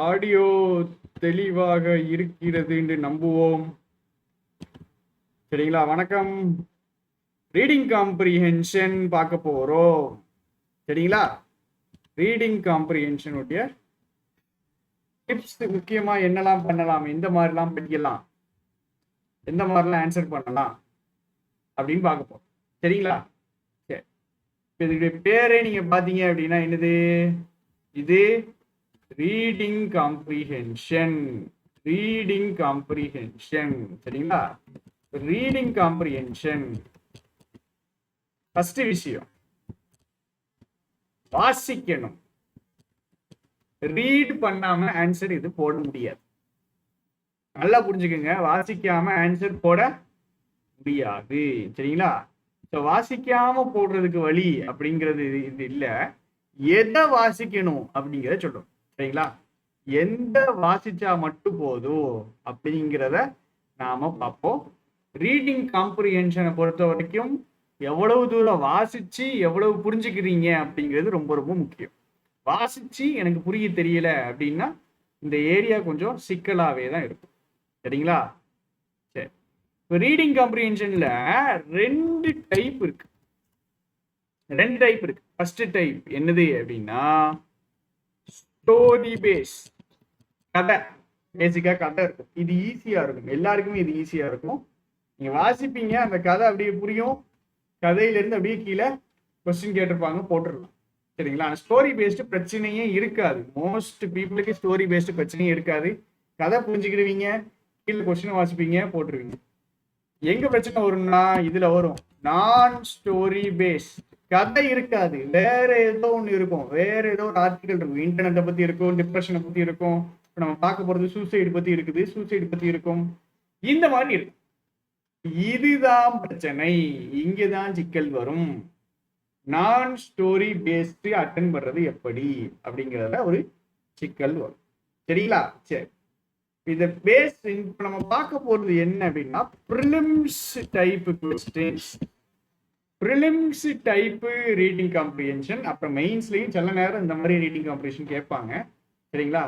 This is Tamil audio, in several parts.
ஆடியோ தெளிவாக இருக்கிறது என்று நம்புவோம். சரிங்களா? வணக்கம். ரீடிங் காம்ப்ரிஹென்ஷன் பார்க்க போறோம். சரிங்களா? ரீடிங் காம்ப்ரிஹென்ஷன் உடைய டிப்ஸ் முக்கியமா என்னெல்லாம் பண்ணலாம், எந்த மாதிரிலாம் படிக்கலாம், எந்த மாதிரிலாம் ஆன்சர் பண்ணலாம் அப்படின்னு பார்க்க போறோம். சரிங்களா? சரி, இதுடைய பேரே நீங்க பாத்தீங்க அப்படின்னா என்னது? இது ரீடிங் காம்ப்ரிஹென்ஷன். Reading comprehension. சரிங்களா? ரீடிங் காம்ப்ரிஹென்ஷன் ஃபர்ஸ்ட் விஷயம் வாசிக்கணும். ரீட் பண்ணாம ஆன்சர் இது போட முடியாது. நல்லா புரிஞ்சுக்கோங்க, வாசிக்காம ஆன்சர் போட முடியாது. சரிங்களா? வாசிக்காம போடுறதுக்கு வழி அப்படிங்கிறது இது இல்ல, எதை வாசிக்கணும் அப்படிங்கிறத சொல்றோம். சரிங்களா? எந்த வாசிச்சா மட்டும் போதும் அப்படிங்கிறத நாம பார்ப்போம். ரீடிங் காம்ப்ரிஹென்ஷனை பொறுத்த வரைக்கும் எவ்வளவு தூரம் வாசிச்சு எவ்வளவு புரிஞ்சுக்கிறீங்க அப்படிங்கிறது ரொம்ப ரொம்ப முக்கியம். வாசிச்சு எனக்கு புரிய தெரியல அப்படின்னா இந்த ஏரியா கொஞ்சம் சிக்கலாவே தான் இருக்கும். சரிங்களா? சரி, இப்போ ரீடிங் காம்ப்ரிஹென்ஷன்ல ரெண்டு டைப் இருக்கு. ஃபர்ஸ்ட் டைப் என்னது அப்படின்னா ஸ்டோரி பேஸ். கதை, பேசிக்கா கதை இருக்கும். இது ஈஸியா இருக்கும், எல்லாருக்குமே இது ஈஸியா இருக்கும். நீங்க வாசிப்பீங்க, அந்த கதை அப்படியே புரியும். கதையில இருந்து அப்படியே கீழே கொஸ்டின் கேட்டிருப்பாங்க, போட்டுடலாம். சரிங்களா? ஸ்டோரி பேஸ்டு பிரச்சனையே இருக்காது. மோஸ்ட் பீப்புளுக்கு ஸ்டோரி பேஸ்டு பிரச்சனையே இருக்காது. கதை புரிஞ்சுக்கிடுவீங்க, கீழே கொஸ்டின் வாசிப்பீங்க, போட்டுருவீங்க. எங்க பிரச்சனை வரும்னா இதுல வரும் நான் ஸ்டோரி பேஸ். கதை இருக்காது, வேற ஏதோ ஒன்று இருக்கும். வேற ஏதோ ஒரு ஆர்டிகல் இருக்கும், இன்டர்நெட்டை பத்தி இருக்கும், டிப்ரெஷனை பத்தி இருக்கும். இப்போ நம்ம பார்க்க போறது சூசைடு பத்தி இருக்குது, சூசைடு பத்தி இருக்கும். இந்த மாதிரி இருக்கும். இதுதான் பிரச்சனை, இங்கதான் சிக்கல் வரும். நான் ஸ்டோரி பேஸ்டு அட்டன் பண்றது எப்படி அப்படிங்கிறத ஒரு சிக்கல் வரும். சரிங்களா? சரி, இந்த பேஸ் இப்ப நம்ம பார்க்க போறது என்ன அப்படின்னா prelims type questions. Prelims type reading comprehension. அப்புறம் மெயின்ஸ்லயும் சில நேரம் இந்த மாதிரி ரீடிங் காம்ப்ரிஹென்ஷன் கேட்பாங்க. சரிங்களா?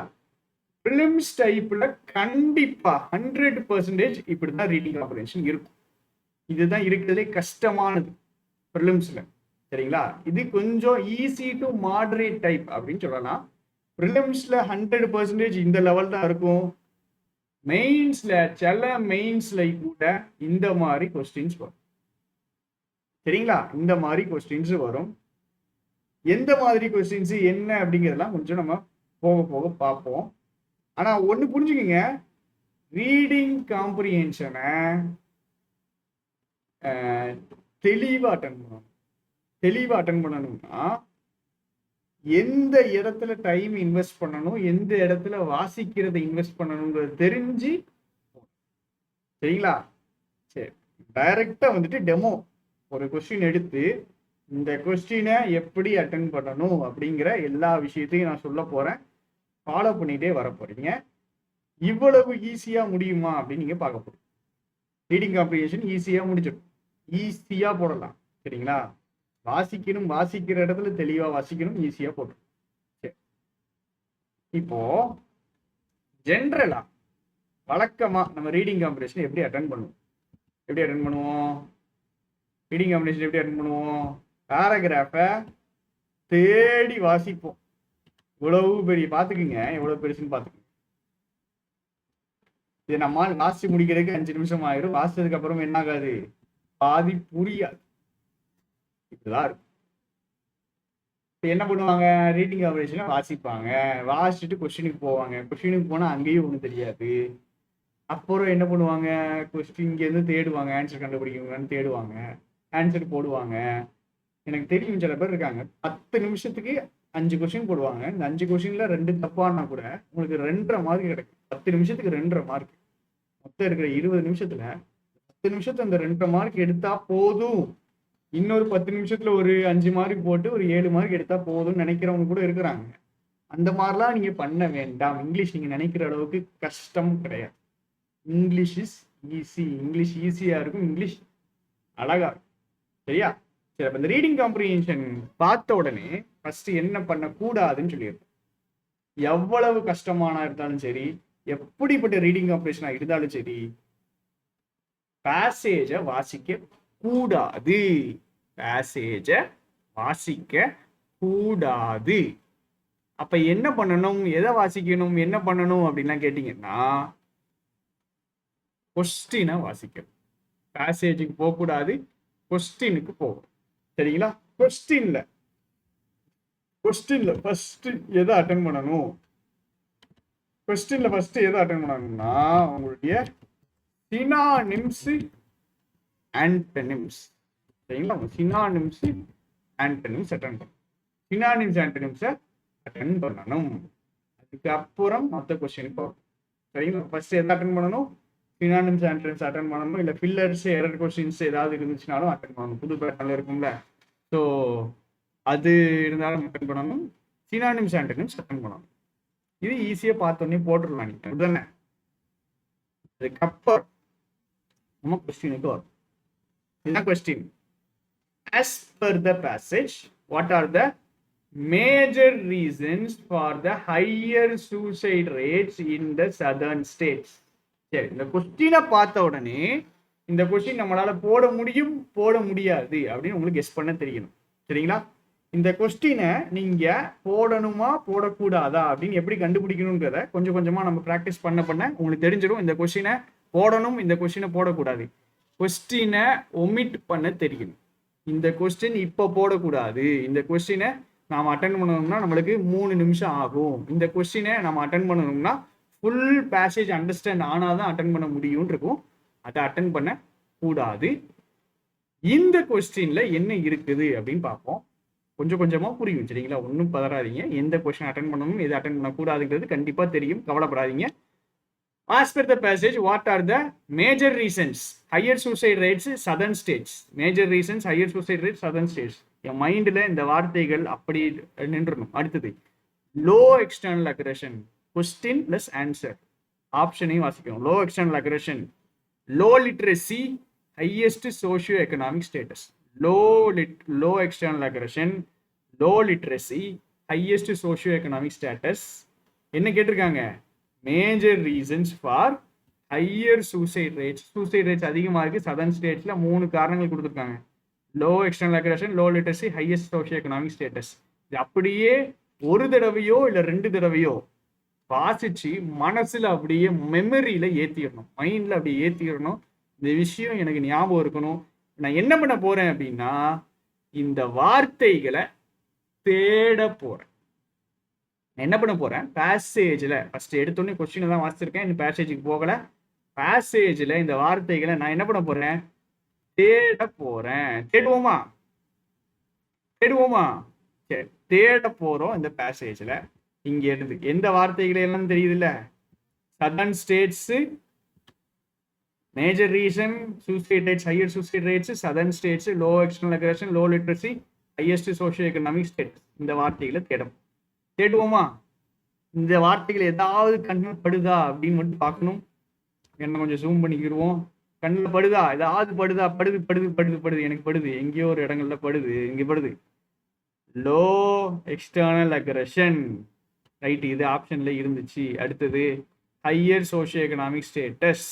ப்ரிலிம்ஸ் டைப்ல கண்டிப்பா 100% இப்படிதான் ரீடிங் காம்ப்ரிஹென்ஷன் இருக்கும். இதுதான் இருக்கிறதே கஷ்டமானது ப்ரிலிம்ஸ்ல. சரிங்களா? இது கொஞ்சம் ஈஸி டு மாடரேட் டைப் அப்படின்னு சொல்லலாம். ப்ரிலிம்ஸ்ல 100% இந்த லெவல் தான் இருக்கும். மெயின்ஸ்ல சில மெயின்ஸ்ல கூட இந்த மாதிரி கொஸ்டின்ஸ் வரும். சரிங்களா? இந்த மாதிரி கொஸ்டின்ஸ் வரும். எந்த மாதிரி கொஸ்டின்ஸ் என்ன அப்படிங்கிறதெல்லாம் கொஞ்சம் நம்ம போக போக பார்ப்போம். ஆனா ஒண்ணு புரிஞ்சுக்கங்க, ரீடிங் காம்ப்ரிஹென்ஷனை தெளிவா அட்டன் பண்ணணும். தெளிவா அட்டன் பண்ணணும்னா எந்த இடத்துல டைம் இன்வெஸ்ட் பண்ணணும், எந்த இடத்துல வாசிக்கிறத இன்வெஸ்ட் பண்ணணுங்கிறது தெரிஞ்சு. சரிங்களா? சரி, டைரக்டா வந்துட்டு டெமோ ஒரு கொஸ்டின் எடுத்து இந்த கொஸ்டினை எப்படி அட்டன் பண்ணணும் அப்படிங்கிற எல்லா விஷயத்தையும் நான் சொல்ல போறேன். ஃபாலோ பண்ணிட்டே வர போறீங்க. இவ்வளவு ஈஸியா முடியுமா அப்படின்னு நீங்க பார்க்க போறீங்க. ரீடிங் காம்ப்ரிஹென்ஷன் ஈஸியா முடிச்சிடும், ஈஸியா போடலாம். சரிங்களா? வாசிக்கணும், வாசிக்கிற இடத்துல தெளிவா வாசிக்கணும், ஈஸியா போட்டுரும். சரி, இப்போ ஜென்ரலா வழக்கமா நம்ம ரீடிங் காம்ப்ரிஹென்ஷன் எப்படி அட்டன் பண்ணுவோம்? ரீடிங் காம்ப்ரிஹென்ஷன் எப்படி அட்டன் பண்ணுவோம்? பேராகிராஃபை தேடி வாசிப்போம். இவ்வளவு பெரிய பாத்துக்குங்க, எவ்வளவு பெருசுன்னு பாத்துக்குங்க. இது நம்ம வாசிச்சு முடிக்கிறதுக்கு 5 நிமிஷம் ஆயிரும். வாசிச்சதுக்கு அப்புறம் என்ன ஆகாது? பாதி புரியாது. இப்படிதான் இருக்கும். என்ன பண்ணுவாங்க? ரீடிங் காம்ப்ரிஹென்ஷனை வாசிப்பாங்க, வாசிச்சுட்டு கொஸ்டினுக்கு போவாங்க. கொஸ்டினுக்கு போனா அங்கேயும் ஒன்றும் தெரியாது. அப்புறம் என்ன பண்ணுவாங்க? கொஸ்டின் இங்கேருந்து தேடுவாங்க, ஆன்சர் கண்டுபிடிக்கணும்னு தேடுவாங்க, ஆன்சர் போடுவாங்க. எனக்கு தெரியும் சில பேர் இருக்காங்க 10 நிமிஷத்துக்கு 5 கொஸ்டின் போடுவாங்க. இந்த 5 கொஸ்டின்ல 2 தப்பானா கூட உங்களுக்கு 2.5 மார்க் கிடைக்கும். 10 நிமிஷத்துக்கு 2.5 மார்க். மொத்தம் இருக்கிற 20 நிமிஷத்துல 10 நிமிஷத்துல அந்த 2.5 மார்க் எடுத்தா போதும். இன்னொரு 10 நிமிஷத்துல ஒரு 5 மார்க் போட்டு ஒரு 7 மார்க் எடுத்தா போதும்னு நினைக்கிறவங்க கூட இருக்கிறாங்க. அந்த மாதிரிலாம் நீங்க பண்ண வேண்டாம். இங்கிலீஷ் நீங்க நினைக்கிற அளவுக்கு கஷ்டம் கிடையாது. English is easy. இங்கிலீஷ் ஈஸியா இருக்கும், இங்கிலீஷ் அழகா இருக்கும். சரியா? சரி, அப்ப இந்த ரீடிங் காம்ப்ரிஹென்ஷன் பார்த்த உடனே ஃபர்ஸ்ட் என்ன பண்ணக்கூடாதுன்னு சொல்லியிருக்கோம். எவ்வளவு கஷ்டமான இருந்தாலும் சரி, எப்படிப்பட்ட ரீடிங் ஆப்ரேஷனா இருந்தாலும் சரி, பேசேஜை வாசிக்க கூடாது. பேசேஜை வாசிக்க கூடாது. அப்ப என்ன பண்ணணும், எதை வாசிக்கணும், என்ன பண்ணணும் அப்படின்லாம் கேட்டீங்கன்னா, கொஸ்டினை வாசிக்கணும். பேசேஜுக்கு போகக்கூடாது, கொஸ்டினுக்கு போகும். சரிங்களா? கொஸ்டின்ல ஃபர்ஸ்ட் எதை அட்டன் பண்ணணும்? கொஸ்டின்ல ஃபர்ஸ்ட் எதை அட்டன் பண்ணணும்னா, உங்களுடைய சினானிம்ஸ் ஆன்டனிம்ஸ். சரிங்களா? சினானிம்ஸ் ஆன்டனிம்ஸ் அட்டன் பண்ணணும். சினானிம்ஸ் ஆன்டனிம்ஸை அட்டன் பண்ணணும். அதுக்கப்புறம் மற்ற கொஸ்டினுக்கு போகும். சரிங்களா? ஃபர்ஸ்ட் எதை அட்டன் பண்ணணும்? சினானிம்ஸ் ஆன்டனிம்ஸ் அட்டன் பண்ணணும். இல்லை ஃபில்லர்ஸ், எரர் கொஸ்டின்ஸ் ஏதாவது இருந்துச்சுனாலும் அட்டன் பண்ணணும். புது பேட்டர்ல இருக்கும்ல, ஸோ அது இருந்தாலும் அட்டன் பண்ணணும். சினானிம்ஸ் ஆன்டனிம்ஸ் அட்டன் பண்ணணும். இது ஈஸியா பார்த்தோன்னே போட்டுடலாம் நீங்க உடனே. அதுக்கப்புறம் நம்ம கொஸ்டினுக்கு வரும். என்ன question? As per the passage, what are the major reasons for the higher suicide rates in the southern states? சரி, இந்த கொஸ்டினை பார்த்த உடனே இந்த கொஸ்டின் நம்மளால போட முடியும், போட முடியாது அப்படின்னு உங்களுக்கு கெஸ் பண்ண தெரியணும். சரிங்களா? இந்த கொஸ்டினை நீங்க போடணுமா போடக்கூடாதா அப்படின்னு எப்படி கண்டுபிடிக்கணுங்கிறத கொஞ்சம் கொஞ்சமா நம்ம ப்ராக்டிஸ் பண்ண உங்களுக்கு தெரிஞ்சிடும். இந்த கொஸ்டினை போடணும், இந்த கொஸ்டினை போடக்கூடாது. கொஸ்டினை ஒமிட் பண்ண தெரியணும். இந்த கொஸ்டின் இப்போ போடக்கூடாது, இந்த கொஸ்டினை நாம் அட்டன் பண்ணணும்னா நம்மளுக்கு 3 நிமிஷம் ஆகும், இந்த கொஸ்டினை நம்ம அட்டன் பண்ணணும்னா ஃபுல் பேசேஜ் அண்டர்ஸ்டாண்ட் ஆனாதான் அட்டன் பண்ண முடியும்னு இருக்கும். அதை அட்டன் பண்ண கூடாது. இந்த கொஸ்டின்ல என்ன இருக்குது அப்படின்னு பார்ப்போம். கொஞ்சம் கொஞ்சமா புரியும். சரிங்களா? ஒன்றும் பதறாதீங்க. எந்த கொஸ்டின் அட்டன் பண்ணணும், எது அட்டன் பண்ணக்கூடாதுங்கிறது கண்டிப்பா தெரியும், கவலைப்படாதீங்க. As per the passage, what are the major reasons higher suicide rates southern states? Major reasons higher suicide rates southern states. என் மைண்ட்ல இந்த வார்த்தைகள் அப்படி நின்றணும். அடுத்தது low external aggression. Question plus answer. ஆப்ஷனையும் வாசிக்கணும். low external aggression, low literacy, highest socio-economic status. Low external aggression, low literacy, highest socio-economic status. என்ன கேட்டிருக்காங்க? Major reasons for higher suicide rates. Suicide rates அதிகமாக இருக்கு சதர்ன் ஸ்டேட்ஸ்ல. 3 காரணங்கள் கொடுத்துருக்காங்க. Low external aggression, low literacy, highest socio economic status. இது அப்படியே ஒரு தடவையோ இல்லை 2 தடவையோ வாசிச்சு மனசுல அப்படியே மெமரியில ஏத்திடணும், மைண்ட்ல அப்படியே ஏத்திடணும். இந்த விஷயம் எனக்கு ஞாபகம் இருக்கணும். நான் என்ன பண்ண போறேன் அப்படின்னா, இந்த வார்த்தைகளை தேட போறேன். என்ன பண்ண போறேன்? பேசேஜ்ல ஃபர்ஸ்ட் எடுத்தோடனே கொஸ்டினை தான் வாசிச்சிருக்கேன், இந்த பேசேஜுக்கு போகல. பேசேஜ்ல இந்த வார்த்தைகளை நான் என்ன பண்ண போறேன்? தேட போறேன். தேடுவோமா? சரி, தேட போறோம் இந்த பேசேஜ்ல. இங்க இருந்து எந்த வார்த்தைகள் எல்லாம் தெரியுதுல்ல? Southern states major reason suicide rates, higher suicide rates, southern states, low external aggression, low literacy, highest socio economic status. இந்த வார்த்தைகளை தேடுவோமா? இந்த வார்த்தைகள் ஏதாவது கண்ணில் படுதா அப்படின்னு மட்டும் பார்க்கணும். என்ன கொஞ்சம் ஜூம் பண்ணிக்கிடுவோம். கண்ணில் படுதா, ஏதாவது படுதா? படுது, எனக்கு படுது, எங்கேயோ ஒரு இடங்கள்ல படுது, இங்க படுது. லோ எக்ஸ்டர்னல் அக்ரஷன், ரைட், இது ஆப்ஷன்ல இருந்துச்சு. அடுத்தது ஹையர் சோஷியோ எக்கனாமிக் ஸ்டேட்டஸ்,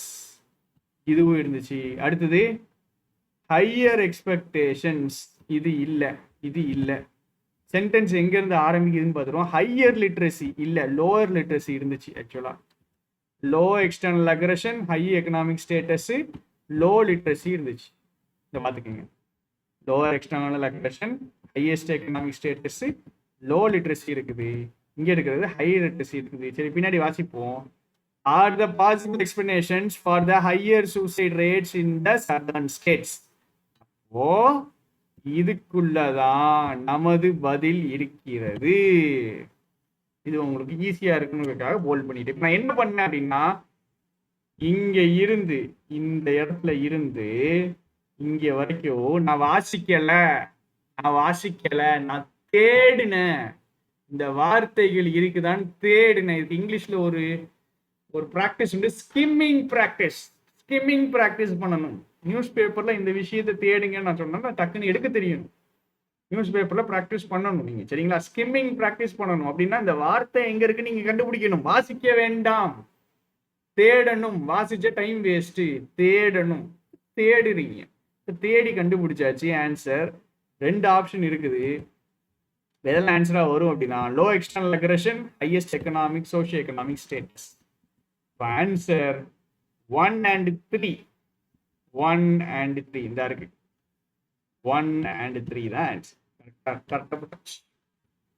இதுவும் இருந்துச்சு. அடுத்தது ஹையர் எக்ஸ்பெக்டேஷன்ஸ், இது இல்லை. சென்டென்ஸ் எங்க இருந்து ஆரம்பிக்குதுன்னு பார்த்துருவோம். ஹையர் லிட்ரஸி இல்லை, லோவர் லிட்ரஸி இருந்துச்சு. ஆக்சுவலா low external aggression, high economic status, low literacy இருந்துச்சு. இதை பார்த்துக்கோங்க. Lower external aggression, highest economic status, low literacy இருக்குது. இங்க இருக்கிறது ஹை லிட்ரஸி இருக்குது. சரி, பின்னாடி வாசிப்போம். Are the possible explanations for the higher suicide rates in the southern states? இதுக்குள்ளதான் நமது பதில் இருக்கிறது. இது உங்களுக்கு ஈஸியா இருக்குங்கிறதுக்காக போல்ட் பண்ணிட்டு நான் என்ன பண்ணேன் அப்படின்னா, இங்க இருந்து இந்த இடத்துல இருந்து இங்க வரைக்கும் நான் வாசிக்கல, நான் தேடினேன். இந்த வார்த்தைகள் இருக்குதான்னு தேடினேன். இதுக்கு இங்கிலீஷ்ல ஒரு ப்ராக்டிஸ் உண்டு, ஸ்கிம்மிங் ப்ராக்டிஸ் பண்ணணும். நியூஸ் பேப்பர்ல இந்த விஷயத்தை தேடுங்கன்னு நான் சொன்னா டக்குன்னு எடுக்க தெரியணும். நியூஸ் பேப்பர்ல ப்ராக்டிஸ் பண்ணணும் நீங்க, சரிங்களா? ஸ்கிம்மிங் ப்ராக்டிஸ் பண்ணணும். அப்படின்னா இந்த வார்த்தை எங்க இருக்கு நீங்க கண்டுபிடிக்கணும். வாசிக்க வேண்டாம், தேடணும். வாசிச்ச டைம் வேஸ்ட், தேடணும். தேடுறீங்க, தேடி கண்டுபிடிச்சாச்சு ஆன்சர். 2 ஆப்ஷன் இருக்குது. எதெல்லாம் ஆன்சரா வரும் அப்படின்னா low external aggression, highest economic socio economic status. Answer 1 and 3. 1 and 3 இந்த இருக்கு. 1 and 3 தான் ஆன்சர். கரெக்டா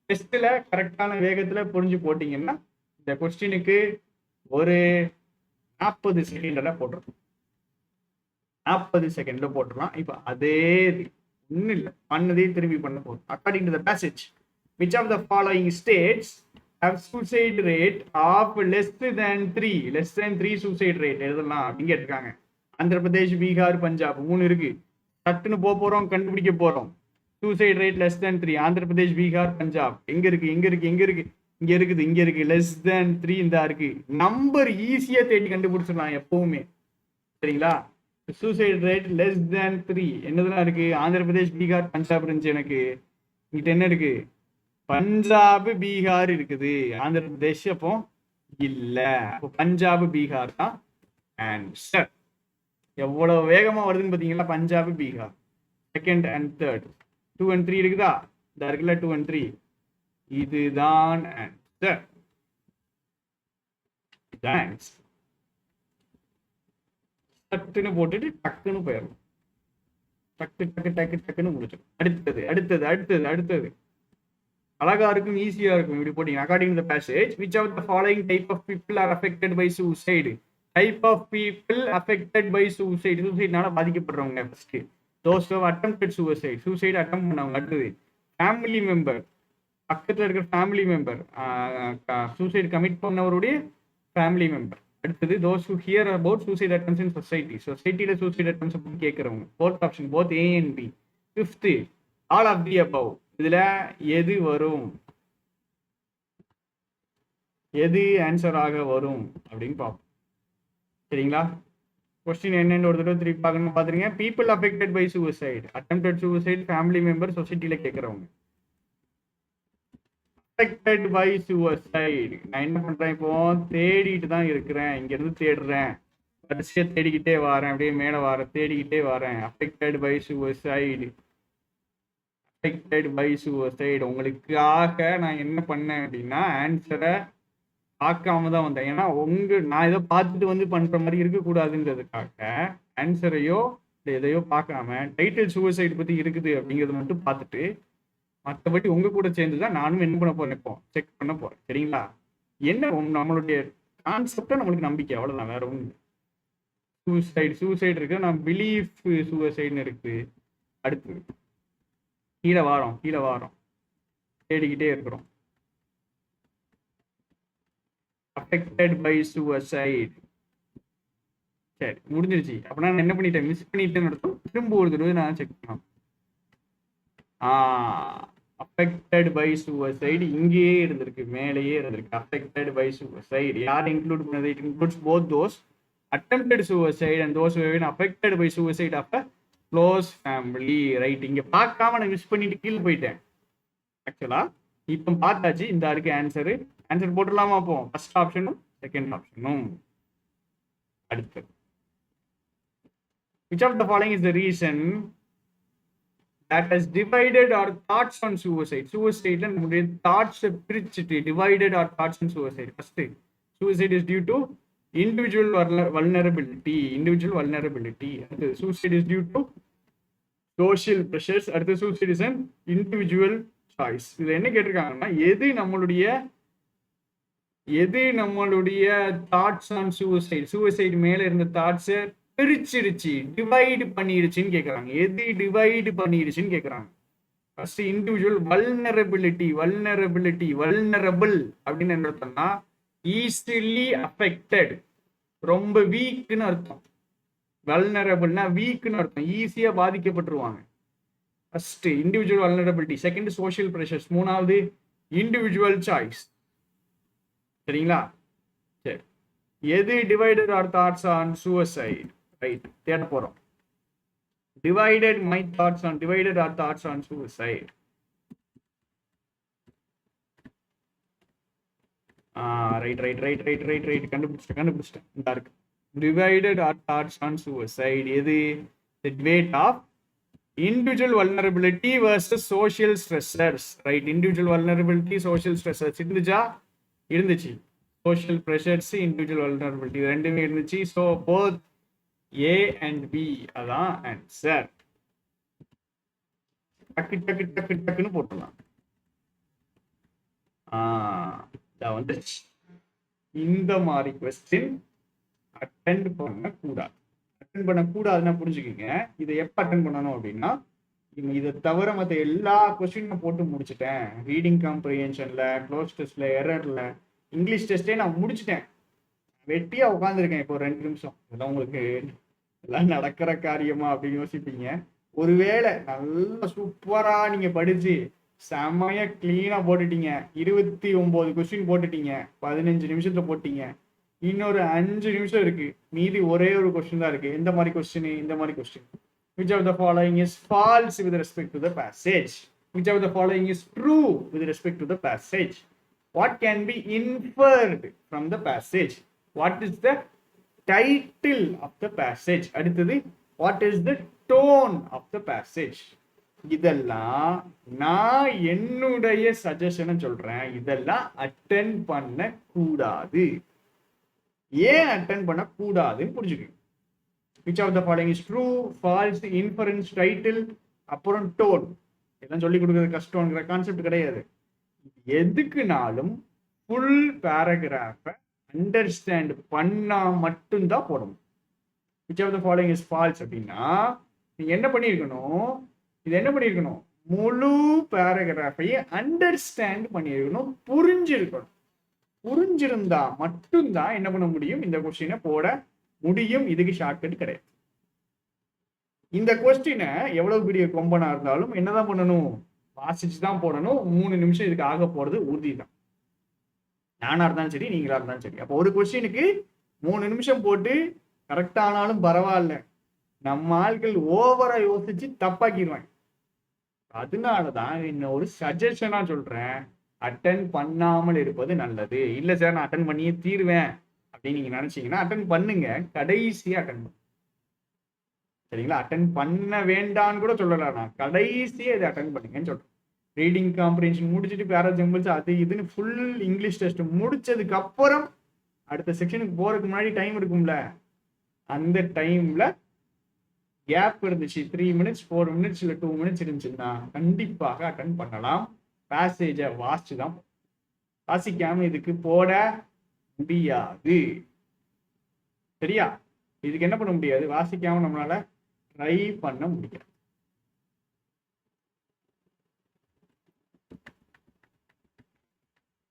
டெஸ்ட்ல கரெக்டான வேகத்துல புரிஞ்சு போட்டீங்கன்னா இந்த கொஸ்டினுக்கு ஒரு 40 செகண்ட்ல போட்டுரும். 40 செகண்ட்ல போட்டுடலாம். இப்ப அதே ஒன்றும் இல்லை, பண்ணதே திரும்பி பண்ண போதும். According to the passage, which of the following states have suicide rate of less than 3 suicide rate எழுதலாம் அப்படின்னு கேட்டிருக்காங்க. ஆந்திர பிரதேஷ், பீகார், பஞ்சாப் 3 இருக்கு. சட்டுன்னு போறோம், கண்டுபிடிக்க போறோம். Suicide rate less than 3, Andhra Pradesh, Bihar, Punjab. எங்க இருக்கு இங்க இருக்கு less than 3 இந்த இருக்கு. நம்பர் ஈஸியா தேடி கண்டுபிடிச்சிடலாம் எப்பவுமே, சரிங்களா? சூசைட் ரேட் less than 3 என்னதுலாம் இருக்கு? ஆந்திர பிரதேஷ், பீகார், பஞ்சாப் இருந்துச்சு. எனக்கு இங்கிட்ட என்ன இருக்கு? பஞ்சாப், பீகார் இருக்குது. ஆந்திர பிரதேஷ் அப்போ இல்ல. அப்போ பஞ்சாப், பீகார் தான் ஆன்சர். எவ்வளவு வேகமா வருதுன்னு பாத்தீங்களா? Punjab, Bihar. Second and third 2 and 3 இருக்குதா? இந்த இருக்குல்ல 2 and 3, இதுதான் ஆன்சர். டக்குன்னு போட்டுட்டு டக்குன்னு போயிடணும். டக்குன்னு முடிச்சிடும். அடுத்தது அழகா இருக்கும், ஈஸியா இருக்கும். இப்படி போட்டீங்க. According to the passage, which of the following type of people are affected by suicide? Type of people affected by suicide. சூசைட்னால பாதிக்கப்படுறவங்க first. those who have attempted suicide, suicide attempt பண்ணவங்க. அடுத்தது ஃபேமிலி மெம்பர், பக்கத்துல இருக்கிற ஃபேமிலி மெம்பர், சூசைட் கமிட் பண்ணவருடைய ஃபேமிலி மெம்பர். அடுத்தது those who hear about suicide attempts in society, சொசைட்டில சூசைட் அட்டெம்ப்ட்ஸ் பத்தி கேட்கறவங்க. Fourth option both A and B. Fifth all of the above. இதுல எது வரும், எது ஆன்சராக வரும் அப்படின்னு பார்ப்போம், சரிங்களா? கொஸ்டின் என்னன்னு ஒரு தடவை திருப்பி பார்க்கணும். பாத்துருங்க. People affected by suicide, attempted suicide, family member, சொசைட்டில கேட்கறவங்க. அஃபெக்டட் பை சூசைட் நான் என்ன பண்றேன்? இப்போ தேடிட்டு தான் இருக்கிறேன். இங்க இருந்து தேடுறேன், வரிசையா தேடிக்கிட்டே வரேன், அப்படியே மேல வரேன், தேடிக்கிட்டே வரேன். அஃபெக்டட் பை சூசைட், உங்களுக்காக நான் என்ன பண்ணேன் அப்படின்னா ஆன்சரை பார்க்காம தான் வந்தேன். ஏன்னா நான் இதை பார்த்துட்டு வந்து பண்ற மாதிரி இருக்கக்கூடாதுன்றதுக்காக ஆன்சரையோ எதையோ பார்க்காம டைட்டில் சூசைட் பத்தி இருக்குது அப்படிங்கிறது மட்டும் பார்த்துட்டு, மற்றபடி உங்க கூட சேர்ந்துதான் நானும் என்ன பண்ண போறேன், இப்போ செக் பண்ண போறேன், சரிங்களா? என்ன நம்மளுடைய கான்செப்டா நம்மளுக்கு நம்பிக்கை, அவ்வளவுதான், வேற ஒண்ணு. சூசைட் இருக்கு, நான் பிலீஃப் சூசைட்னு இருக்கு. அடுத்து கீழே வாரம் தேடிக்கிட்டே இருக்கிறோம். affected by suicide. சரி, முடிஞ்சிருச்சு. அப்படின்னா நான் என்ன பண்ணிட்டேன், மிஸ் பண்ணிட்டேன்னு அர்த்தம். திரும்ப ஒரு தடவை நான் செக் பண்ணலாம். affected by suicide இங்கேயே இருந்திருக்கு, மேலேயே இருந்திருக்கு. affected by suicide யார் இன்க்ளூட் பண்ணது? it includes both those attempted suicide and those who have been affected by suicide of a close family. Right, இங்க பார்க்காம நான் மிஸ் பண்ணிட்டு கீழே போயிட்டேன். ஆக்சுவலா இப்போ பார்த்தாச்சு. இந்த இருக்கு ஆன்சர். ஆன்சர் போட்டுடலாமா? அப்போ ஃபர்ஸ்ட் ஆப்ஷனும் செகண்ட் ஆப்ஷனும். அடுத்து which of the following is the reason that has divided our thoughts on suicide? Suicide நம்முடைய தாட்ஸ் பிரிச்சுட்டு divided our thoughts on suicide. First suicide is due to individual vulnerability. அடுத்து suicide is due to social pressures. அடுத்து suicide is an individual choice. இதுல என்ன கேட்டிருக்காங்கன்னா எது நம்மளுடைய தாட்ஸ் ஆன் சூசைட் மேல இருந்த தாட்ஸை பிரிச்சிருச்சு, டிவைடு பண்ணிடுச்சுன்னு கேட்கறாங்க. எது டிவைடு பண்ணிடுச்சுன்னு கேட்கறாங்க. ஃபர்ஸ்ட் இண்டிவிஜுவல் வல்னரபிள் அப்படின்னு என்ன அர்த்தம்னா ஈஸிலி அஃபெக்டட், ரொம்ப வீக்னு அர்த்தம். வல்னரபிள்னா வீக்னு அர்த்தம், ஈஸியா பாதிக்கப்பட்டுருவாங்க. First individual vulnerability, second social pressures, மூணாவது இண்டிவிஜுவல் சாய்ஸ். சரிங்களா? சரி, எது divided or thoughts on suicide? Right, தேட போறோம். Divided or thoughts on suicide. Right கண்டுபிடிச்சிட்டேன். இந்த இருக்கு டிவைடட் தாட்ஸ் ஆன் சூசைட். எது weight of individual vulnerability versus social stressors, right? Individual vulnerability, social stressors இருந்துச்சு. social pressures, individual vulnerability ரெண்டுமே இருந்துச்சு. so both A and B அதான் ஆன்சர். டக்குன்னு போட்டுடலாம். வந்துச்சு. இந்த மாதிரி கொஸ்டின் அட்டெண்ட் பண்ணக்கூடாது. அட்டெண்ட் பண்ணக்கூடாதுன்னா புரிஞ்சுக்கிங்க. இதை எப்போ அட்டெண்ட் பண்ணணும் அப்படின்னா, இதை தவிர மற்ற எல்லா கொஸ்டினும் போட்டு முடிச்சுட்டேன். ரீடிங் காம்ப்ரிஹென்ஷன்ல, க்ளோஸ் டெஸ்ட்ல, எரர்ல, இங்கிலீஷ் டெஸ்டே நான் முடிச்சுட்டேன், வெட்டியா உட்காந்துருக்கேன் இப்போ 2 நிமிஷம். இதெல்லாம் உங்களுக்கு எல்லாம் நடக்கிற காரியமா அப்படின்னு யோசிப்பீங்க. ஒருவேளை நல்லா சூப்பரா நீங்க படிச்சு செம்மையா கிளீனா போட்டுட்டீங்க, 29 கொஸ்டின் போட்டுட்டீங்க, 15 நிமிஷத்துல போட்டீங்க, இன்னொரு 5 நிமிஷம் இருக்கு, மீதி ஒரே ஒரு கொஸ்டின் தான் இருக்கு. எந்த மாதிரி கொஸ்டின்? இந்த மாதிரி question. Which of the following is false with respect to the passage? Which of the following is true with respect to the passage? What can be inferred from the passage? What is the title of the passage? அடுத்தது what is the tone of the passage? இதெல்லாம் நான் என்னுடைய சஜஷனை சொல்றேன். இதெல்லாம் அட்டெண்ட் பண்ண கூடாது. ஏன் அட்டெண்ட் பண்ண கூடாதுன்னு புரிஞ்சுக்கணும். which of the following is true, false, inference, title, அப்புறம் tone. இதெல்லாம் சொல்லி கொடுக்கறது கஷ்டம்ங்கிற கான்செப்ட் கிடையாது. எதுக்குனாலும் ஃபுல் பேராகிராஃபை அண்டர்ஸ்டாண்ட் பண்ணா மட்டும்தான் போடணும். which of the following is false அப்படின்னா நீங்க என்ன பண்ணியிருக்கணும், இது என்ன பண்ணியிருக்கணும், முழு பேராகிராஃபையும் அண்டர்ஸ்டாண்ட் பண்ணியிருக்கணும், புரிஞ்சிருக்கணும். புரிஞ்சிருந்தா மட்டும்தான் என்ன பண்ண முடியும், இந்த கொஸ்டினை போட முடியும். இதுக்கு ஷார்ட்கட் கிடையாது. இந்த கொஸ்டினை எவ்வளவு பெரிய கொம்பனா இருந்தாலும் என்னதான் பண்ணணும், வாசிச்சு தான் போடணும். 3 நிமிஷம் இதுக்கு ஆக போறது உறுதி தான். நானா இருந்தாலும் சரி, நீங்களா இருந்தாலும் சரி. அப்போ ஒரு கொஸ்டினுக்கு 3 நிமிஷம் போட்டு கரெக்டானாலும் பரவாயில்ல, நம்ம ஆட்கள் ஓவரா யோசிச்சு தப்பாக்கிடுவாங்க. அதனாலதான் இன்னும் ஒரு சஜஷனா சொல்றேன், அட்டன் பண்ணாமல் இருப்பது நல்லது. இல்ல சார் நான் அட்டன் பண்ணியே தீருவேன் அப்படின்னு நீங்க நினைச்சீங்கன்னா அட்டன் பண்ணுங்க, கடைசியா அட்டன் பண்ணுங்க. சரிங்களா? அட்டன் பண்ண வேண்டான்னு கூட சொல்லலாம், நான் கடைசியா இதை அட்டன் பண்ணுங்கன்னு சொல்றேன். ரீடிங் காம்ப்ரிஹென்ஷன் முடிச்சுட்டு பேராஜம்பிள்ஸ் அது இதுன்னு ஃபுல் இங்கிலீஷ் டெஸ்ட் முடிச்சதுக்கு அப்புறம் அடுத்த செக்ஷனுக்கு போறதுக்கு முன்னாடி டைம் இருக்கும்ல, அந்த டைம்ல கேப் இருந்துச்சு 3 மினிட்ஸ் 4 மினிட்ஸ் இல்லை 2 மினிட்ஸ் இருந்துச்சுன்னா கண்டிப்பாக அட்டன் பண்ணலாம். பேசேஜை வாசிச்சுதான், வாசிக்காம இதுக்கு போட முடியாது. சரியா? இதுக்கு என்ன பண்ண முடியாது, வாசிக்காம நம்மளால ட்ரை பண்ண முடியாது.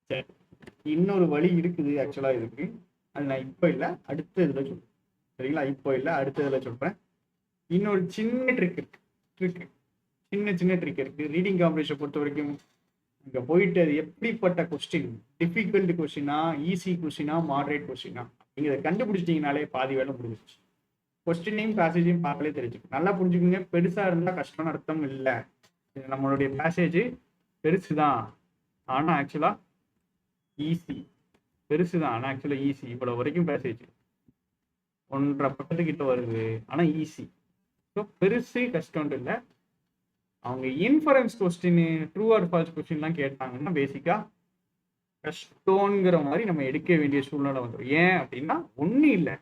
சரி, இன்னொரு வழி இருக்குது ஆக்சுவலா இதுக்கு. அது நான் இப்போ இல்லை, அடுத்த இதுல சொல்றேன். சரிங்களா? இப்போ இல்லை, அடுத்த இதுல சொல்றேன். இன்னொரு சின்ன ட்ரிக் இருக்கு, சின்ன ட்ரிக் இருக்கு. ரீடிங் காம்ப்ரிஹென்ஷன் பொறுத்த வரைக்கும் இங்க போயிட்டு அது எப்படிப்பட்ட கொஸ்டின், டிஃபிகல்ட் கொஸ்டினா, ஈஸி கொஸ்டினா, மாடரேட் கொஸ்டினா நீங்க இதை கண்டுபிடிச்சிட்டீங்கனாலே பாதி வேலை முடிஞ்சிச்சு. கொஸ்டினையும் பேசேஜையும் பார்க்கலே தெரிஞ்சுக்கும். நல்லா புரிஞ்சுக்குங்க. பெருசா இருந்தா கஷ்டம்னு அர்த்தம் இல்லை. நம்மளுடைய பேசேஜ் பெருசுதான் ஆனா ஆக்சுவலா ஈஸி. பெருசுதான் ஆனா ஆக்சுவலா ஈஸி. இவ்வளவு வரைக்கும் பேசேஜ் 1.5 பக்கத்துக்கிட்ட வருது ஆனா ஈஸி. ஸோ பெருசு கஷ்டம் இல்லை. அவங்க inference question, true or false கொஸ்டின்லாம் கேட்டாங்கன்னா பேசிக்கா கஷ்டங்கிற மாதிரி நம்ம எடுக்க வேண்டிய சூழ்நிலை வந்துடும். ஏன் அப்படின்னா ஒன்றும் இல்லை,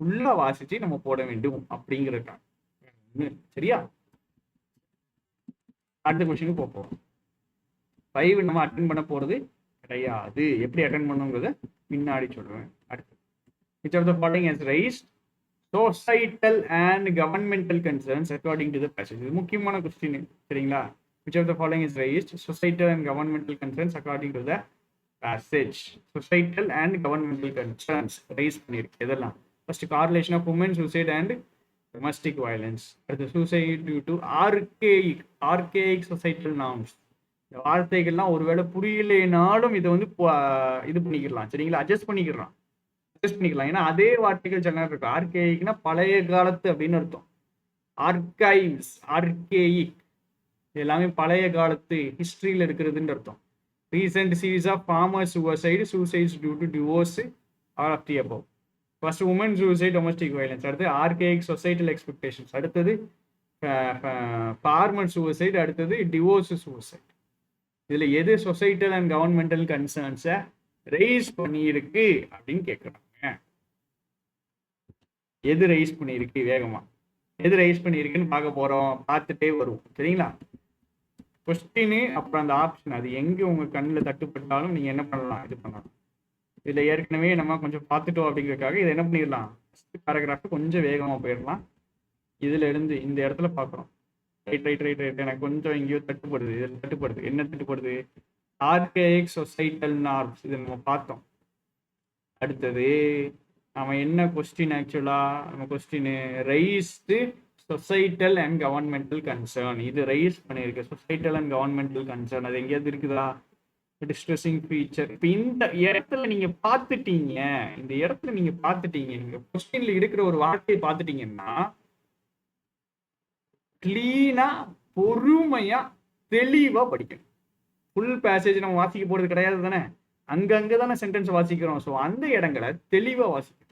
ஃபுல்லா வாசிச்சு நம்ம போட வேண்டும் அப்படிங்கிறதுக்காக. சரியா? அடுத்த கொஸ்டினுக்கு போவோம். 5 நம்ம அட்டென்ட் பண்ண போறது கிடையாது. எப்படி அட்டென்ட் பண்ணுங்கிறத பின்னாடி சொல்றேன். அடுத்து which of the following has raised societal and governmental concerns according to the passage? இது முக்கியமான கொஸ்டின். சரிங்களா? which of the following is raised societal and governmental concerns according to the passage? societal and governmental concerns raise பண்ணிருக்கு. இதெல்லாம் first correlation of women suicide and domestic violence. அடுத்து suicide due to archaic societal norms. இந்த வார்த்தைகள்லாம் ஒருவேளை புரியலைனாலும் இதை வந்து இது பண்ணிக்கலாம். சரிங்களா? அட்ஜஸ்ட் பண்ணிக்கலாம். ஏன்னா அதே வார்த்தைகள் சில நேரம் இருக்கும். ஆர்கேயிக்னா பழைய காலத்து அப்படின்னு அர்த்தம். ஆர்கைவ்ஸ், ஆர்கேயிக் எல்லாமே பழைய காலத்து, ஹிஸ்டரியில இருக்கிறதுன்னு அர்த்தம். Recent series of farmer suicide, suicides due to divorce, all of the above. First, women suicide, domestic violence. அடுத்து archaic societal expectations. அடுத்தது farmer suicide. அடுத்தது divorce suicide. இதுல எது சொசைட்டல் அண்ட் கவர்மெண்டல் கன்சர்ன்ஸை ரைஸ் பண்ணியிருக்கு அப்படின்னு கேட்குறாங்க. எது ரைஸ் பண்ணியிருக்கு வேகமா, எது ரைஸ் பண்ணியிருக்குன்னு பார்க்க போறோம், பார்த்துட்டே வருவோம். சரிங்களா? கொஸ்டின் அப்புறம் அந்த ஆப்ஷன், அது எங்கே உங்கள் கண்ணில் தட்டுப்பட்டாலும் நீங்கள் என்ன பண்ணலாம், இது பண்ணலாம். இதில் ஏற்கனவே நம்ம கொஞ்சம் பார்த்துட்டோம் அப்படிங்கிறதுக்காக இதை என்ன பண்ணிடலாம், ஃபஸ்ட்டு பேராகிராஃப் கொஞ்சம் வேகமாக போயிடலாம். இதுல இருந்து இந்த இடத்துல பார்க்குறோம். ரைட் ரைட் ரைட் ரைட் எனக்கு கொஞ்சம் எங்கேயோ தட்டுப்படுது. இதில் தட்டுப்படுது. என்ன தட்டுப்படுது? ஆர்கேயிக் சொசைட்டல் நார்ம்ஸ், இது நம்ம பார்த்தோம். அடுத்தது நம்ம என்ன கொஸ்டின், ஆக்சுவலாக நம்ம question raised societal and governmental concern. இது ரைஸ் பண்ணியிருக்கு, சொசைட்டல் அண்ட் கவர்மெண்டல் கன்சர்ன். அது எங்கேயாவது இருக்குதா? Distressing feature. இப்போ இந்த இடத்துல நீங்க பார்த்துட்டீங்க, இந்த இடத்துல நீங்க பார்த்துட்டீங்க, நீங்க கொஸ்டின்ல இருக்கிற ஒரு வார்த்தையை பார்த்துட்டீங்கன்னா கிளீனா பொறுமையா தெளிவா படிக்கணும். ஃபுல் பேசேஜ் நம்ம வாசிக்க போறது கிடையாது தானே, அங்கங்க தானே சென்டென்ஸ் வாசிக்கிறோம். ஸோ அந்த இடங்களை தெளிவா வாசிக்கணும்.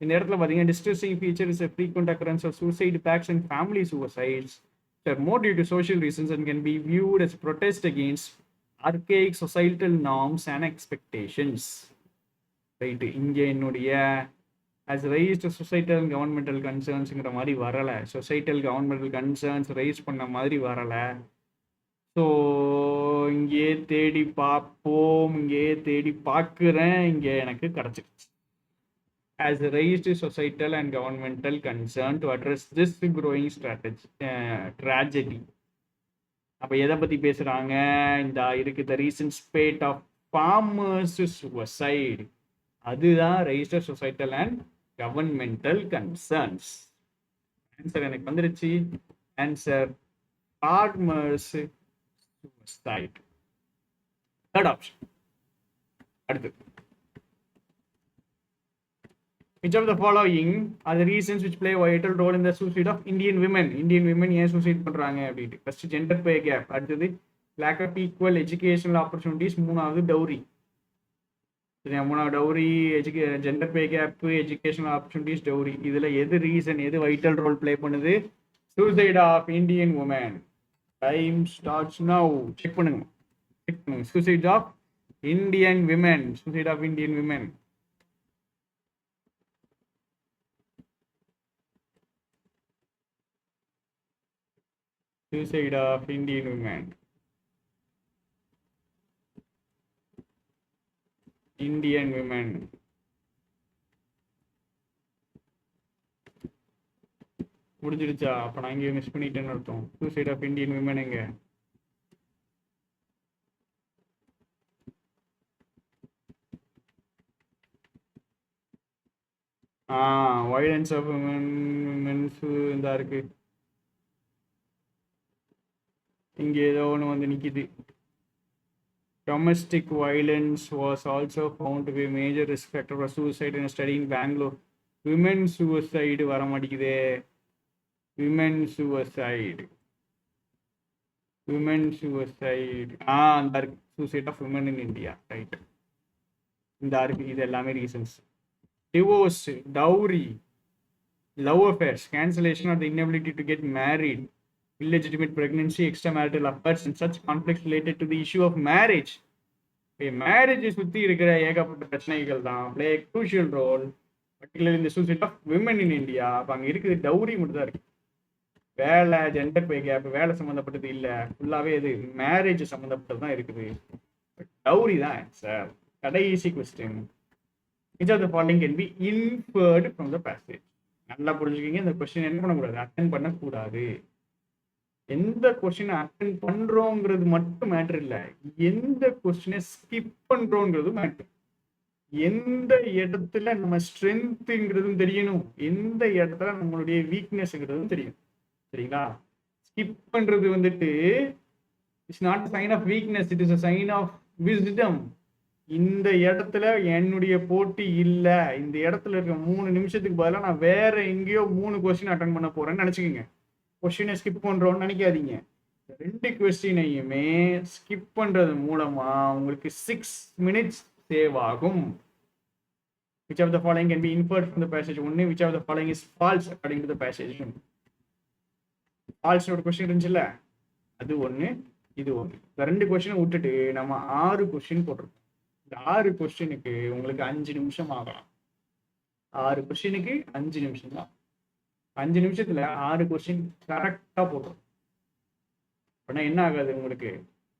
இந்த இடத்துல பார்த்தீங்கன்னா distressing feature is a frequent occurrence of suicide pacts and family suicides that are more due to social reasons and can be viewed as protest against archaic societal norms and expectations. Right, இங்கே என்னுடைய as raised societal and governmental concernsங்கிற மாதிரி வரலை, societal governmental concerns ரைஸ் பண்ண மாதிரி வரலை. ஸோ இங்கே தேடி பார்ப்போம், இங்கே தேடி பார்க்குறேன், இங்கே எனக்கு கிடச்சிருச்சு. as raised societal and governmental concern to address this growing tragedy. அப்போ எதை பற்றி பேசுகிறாங்க? இந்த இருக்கு the recent spate of farmers suicide. அதுதான் raised societal and governmental concerns. Answer எனக்கு வந்துருச்சு. Answer farmers suicide. Third option. அடுத்து, which of the following are the reasons which play a vital role in the suicide of Indian women? Indian women ஏன் சூசைட் பண்றாங்க அப்படின்ட்டு. ஃபர்ஸ்ட் ஜெண்டர் பே கேப், அடுத்தது lack of equal educational opportunities, மூணாவது டவுரி. மூணாவது dowry, gender pay gap, educational opportunities, dowry. இதுல எது ரீசன், எது வைட்டல் ரோல் பிளே பண்ணுது? Suicide of Indian woman. Time starts now. Check பண்ணுங்க, செக் பண்ணுங்க. Suicide of Indian women, suicide of Indian women. Suicide of Indian women. Indian women. முடிஞ்சிடுச்சா? அப்ப நான் இங்கே மிஸ் பண்ணிட்டேன்னு அர்த்தம். சூசைட் ஆஃப் இந்தியன் விமன் எங்க? வயலன்ஸ் ஆஃப் விமன்ஸ் இந்த இருக்கு. இங்கே ஏதோ ஒன்று வந்து நிற்கிது. Domestic violence was also found to be a major risk factor for suicide in a study in Bangalore. Women suicide வர மாட்டேங்குதே. Women suicide. Women suicide. அந்த இருக்கு. Suicide of women in India. Right. இந்த இருக்கு. இது எல்லாமே reasons. Divorce, dowry, love affairs, cancellation or the inability to get married, illegitimate pregnancy, extramarital affairs, and such conflicts related to the issue of marriage. Marriage சுற்றி இருக்கிற ஏகப்பட்ட பிரச்சனைகள் தான் பிளே க்ரூஷியல் ரோல், பர்டிகுலர் இந்த suicide of women in India. அப்போ அங்கே இருக்குது டவுரி மட்டும் தான் இருக்கு. வேலை, ஜெண்டர் பே கேப், வேலை சம்மந்தப்பட்டது இல்லை, ஃபுல்லாகவே இது மேரேஜ் சம்மந்தப்பட்டது தான் இருக்குது. டவுரி தான் சார். கடைசி question, which of the following can be inferred from the passage? நல்லா புரிஞ்சுக்கிங்க, இந்த கொஸ்டின் என்ன பண்ணக்கூடாது, அட்டென்ட் பண்ணக்கூடாது. எந்த கொஸ்டினை அட்டென்ட் பண்றோங்கிறது மட்டும் மேட்டர் இல்லை, எந்த கொஸ்டினை ஸ்கிப் பண்றோங்கிறது மேட்டர். எந்த இடத்துல நம்ம ஸ்ட்ரென்த்துங்கிறதும் தெரியணும், எந்த இடத்துல நம்மளுடைய வீக்னஸ்ங்கிறதும் தெரியும். சரிங்களா? ஸ்கிப் பண்றது வந்துட்டு it's not sign of weakness, it is a sign of wisdom. இந்த இடத்துல என்னுடைய போட்டி இல்லை, இந்த இடத்துல இருக்க 3 நிமிஷத்துக்கு பதிலாக நான் வேற எங்கேயோ 3 கொஸ்டின் அட்டன் பண்ண போறேன்னு நினைச்சுக்கோங்க. கொஸ்டினை ஸ்கிப் பண்றோம்னு நினைக்காதீங்க. 2 கொஸ்டினையுமே ஸ்கிப் பண்றது மூலமா உங்களுக்கு 6 minutes சேவ் ஆகும். Which of the following can be inferred from the passage? ஒன்னு which of the following is false according to the passage? false ஒரு கொஸ்டின் இருந்துச்சுல்ல, அது ஒண்ணு, இது ஒண்ணு. இந்த 2 கொஸ்டினை விட்டுட்டு நம்ம 6 கொஸ்டின் போட்டிருக்கோம். இந்த 6 கொஸ்டினுக்கு உங்களுக்கு 5 நிமிஷம் ஆகலாம். 6 கொஸ்டினுக்கு 5 நிமிஷம் தான். 5 நிமிஷத்துல 6 கொஸ்டின் கரெக்டா போடுறோம். அப்படின்னா என்ன ஆகாது, உங்களுக்கு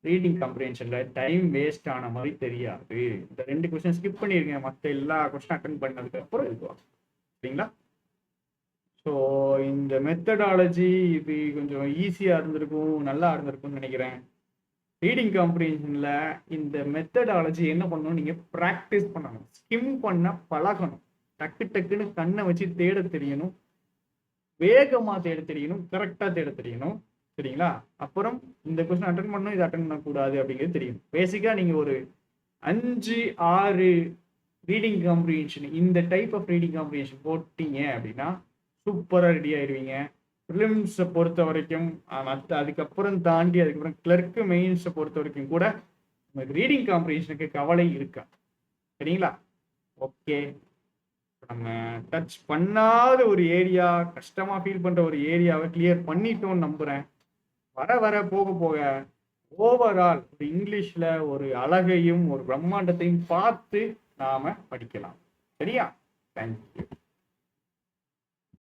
ரீடிங் கம்ப்ரிஹென்ஷன்ல டைம் வேஸ்ட் ஆன மாதிரி தெரியாது. இந்த 2 கொஸ்டின் ஸ்கிப் பண்ணிருக்கீங்க, மற்ற எல்லா கொஸ்டின் அட்டன் பண்ணதுக்கு அப்புறம் இருக்கும். சரிங்களா? ஸோ இந்த மெத்தடாலஜி இது கொஞ்சம் ஈஸியா இருந்திருக்கும், நல்லா இருந்திருக்கும்னு நினைக்கிறேன். ரீடிங் காம்ப்ரிஹென்ஷன்ல இந்த மெத்தடாலஜி என்ன பண்ணணும், நீங்க ப்ராக்டிஸ் பண்ணணும், ஸ்கிம் பண்ண பழகணும். டக்கு டக்குன்னு கண்ணை வச்சு தேட தெரியணும், வேகமா தேட தெரியணும், கரெக்டா தேட தெரியணும். சரிங்களா? அப்புறம் இந்த கொஸ்டின் அட்டன் பண்ணணும், இது அட்டன் பண்ணக்கூடாது அப்படிங்கிறது தெரியும். பேசிக்கா நீங்க ஒரு 5-6 ரீடிங் காம்ப்ரிஹென்ஷன், இந்த டைப் ஆஃப் ரீடிங் காம்ப்ரிஹென்ஷன் போட்டீங்க அப்படின்னா சூப்பரா ரெடி ஆயிடுவீங்க. ப்ரிலிம்ஸை பொறுத்த வரைக்கும் அதுக்கப்புறம் தாண்டி அதுக்கப்புறம் கிளர்க்கு மெயின்ஸை பொறுத்த வரைக்கும் கூட உங்களுக்கு ரீடிங் காம்ப்ரிஹென்ஷனுக்கு கவலை இருக்கா. சரிங்களா? ஓகே, நம்ம டச் பண்ணாத ஒரு ஏரியா, கஷ்டமா ஃபீல் பண்ற ஒரு ஏரியாவை கிளியர் பண்ணிட்டோம்னு நம்புறேன். வர வர போக போக ஓவரால் ஒரு இங்கிலீஷ்ல ஒரு அழகையும் ஒரு பிரம்மாண்டத்தையும் பார்த்து நாம படிக்கலாம். சரியா? தேங்க்யூ.